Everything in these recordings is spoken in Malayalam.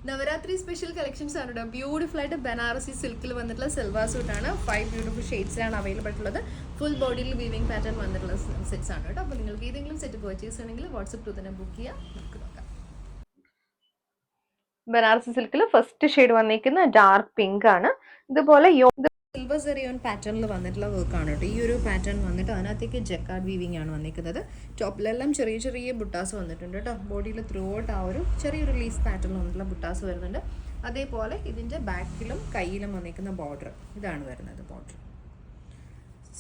നവരാത്രി സ്പെഷ്യൽ കളക്ഷൻസ് ആണ് കേട്ടോ. ബ്യൂട്ടിഫുൾ ആയിട്ട് ബനാറസി സിൽക്കിൽ വന്നിട്ടുള്ള സിൽവർ സൂട്ട് ആണ്. 5 ബ്യൂട്ടിഫുൾ ഷെയ്ഡ്സിലാണ് അവൈലബിൾ ആയിട്ടുള്ളത്. ഫുൾ ബോഡിയിൽ വീവിംഗ് പാറ്റേൺ വന്നിട്ടുള്ള സെറ്റ്സ് ആണ് കേട്ടോ. അപ്പോൾ നിങ്ങൾക്ക് ഏതെങ്കിലും സെറ്റ് പർച്ചേസ് ചെയ്യണമെങ്കിൽ വാട്സ്ആപ്പ് ത്രൂ തന്നെ ബുക്ക് ചെയ്യാം. നമുക്ക് നോക്കാം. ബനാറസി സിൽക്കിൽ ഫസ്റ്റ് ഷെയ്ഡ് വന്നിരിക്കുന്ന ഡാർക്ക് പിങ്ക് ആണ്. ഇതുപോലെ സിൽവർ സെറിയോൺ പാറ്റേണിൽ വന്നിട്ടുള്ള വർക്കാണ് കേട്ടോ. ഈ ഒരു പാറ്റേൺ വന്നിട്ട് അതിനകത്തേക്ക് ജക്കാർഡ് വീവിംഗ് ആണ് വന്നിരിക്കുന്നത്. ടോപ്പിലെല്ലാം ചെറിയ ചെറിയ ബുട്ടാസ് വന്നിട്ടുണ്ട് കേട്ടോ. ബോഡിയിൽ ത്രൂ ഔട്ട് ആ ഒരു ചെറിയൊരു ലീസ് പാറ്റേണിൽ വന്നിട്ടുള്ള ബുട്ടാസ് വരുന്നുണ്ട്. അതേപോലെ ഇതിൻ്റെ ബാക്കിലും കയ്യിലും വന്നിരിക്കുന്ന ബോർഡർ ഇതാണ് വരുന്നത്. ബോർഡർ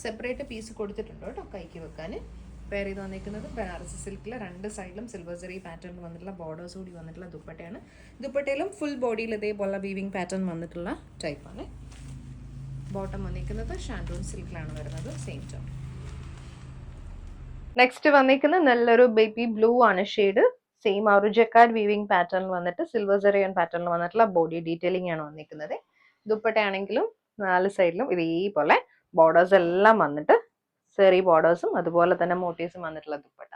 സെപ്പറേറ്റ് പീസ് കൊടുത്തിട്ടുണ്ട് കേട്ടോ കൈക്ക് വെക്കാൻ. പെയർ ചെയ്ത് വന്നിരിക്കുന്നത് ബനാറസി സിൽക്കിൽ 2 സൈഡിലും സിൽവർ സെറി പാറ്റേണിൽ വന്നിട്ടുള്ള ബോർഡേഴ്സ് കൂടി വന്നിട്ടുള്ള ദുപ്പട്ടയാണ്. ദുപ്പട്ടയിലും ഫുൾ ബോഡിയിൽ ഇതേപോലെ വീവിംഗ് പാറ്റേൺ വന്നിട്ടുള്ള ടൈപ്പാണ്. ബോട്ടം വന്നിരിക്കുന്നത് ഷാൻഡൂൺ സിൽക്കിലാണ് വരുന്നത്. Same tone. നെക്സ്റ്റ് വന്നിരിക്കുന്നത് നല്ലൊരു ബേബി ബ്ലൂ ആണ് ഷെയ്ഡ്. സെയിം ആ ഒരു ജക്കാർഡ് വീവിംഗ് പാറ്റേണിൽ വന്നിട്ട് സിൽവർ സെറിയൻ പാറ്റേണിൽ വന്നിട്ടുള്ള ബോഡി ഡീറ്റെയിലിംഗ് ആണ് വന്നിരിക്കുന്നത്. ദുപ്പട്ടയാണെങ്കിലും 4 സൈഡിലും ഇതേപോലെ ബോർഡേഴ്സ് എല്ലാം വന്നിട്ട് സെറി ബോർഡേഴ്സും അതുപോലെ തന്നെ മോട്ടീവ്സും വന്നിട്ടുള്ള ദുപ്പട്ട.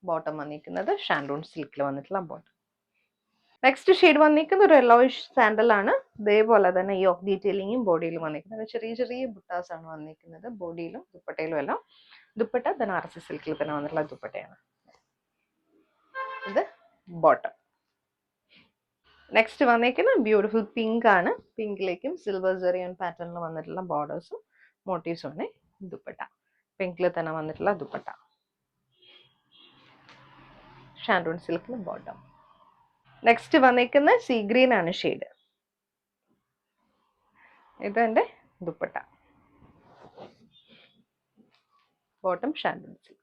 ബോട്ടം വന്നിരിക്കുന്നത് ഷാൻഡൂൺ സിൽക്കിൽ വന്നിട്ടുള്ള ബോട്ടം. നെക്സ്റ്റ് ഷെയ്ഡ് വന്നിരിക്കുന്ന ഒരു യെല്ലോയിഷ് സാൻഡൽ ആണ്. ഇതേപോലെ തന്നെ ഈ ഓഫ് ഡീറ്റെയിലിംഗും ബോഡിയിലും വന്നിരിക്കുന്നത്. ചെറിയ ചെറിയ ബുട്ടാസ് ആണ് വന്നിരിക്കുന്നത് ബോഡിയിലും ദുപ്പട്ടയിലും എല്ലാം. ദുപ്പട്ട ബനാറസി സിൽക്കിൽ തന്നെ വന്നിട്ടുള്ള ദുപ്പട്ടയാണ്. ഇത് ബോട്ടം. നെക്സ്റ്റ് വന്നിരിക്കുന്ന ബ്യൂട്ടിഫുൾ പിങ്ക് ആണ്. പിങ്കിലേക്കും സിൽവർ സെറിയൻ പാറ്റേണിൽ വന്നിട്ടുള്ള ബോർഡേഴ്സും മോട്ടീവ്സും ആണ് ദുപ്പട്ട. പിങ്കിൽ തന്നെ വന്നിട്ടുള്ള ദുപ്പട്ട. ഷാൻഡൂൺ സിൽക്കിൽ ബോട്ടം. നെക്സ്റ്റ് വന്നിരിക്കുന്ന സീ ഗ്രീൻ ആണ് ഷെയ്ഡ്. ഇതെന്റെ ദുപ്പട്ട. Bottom shantoon silk.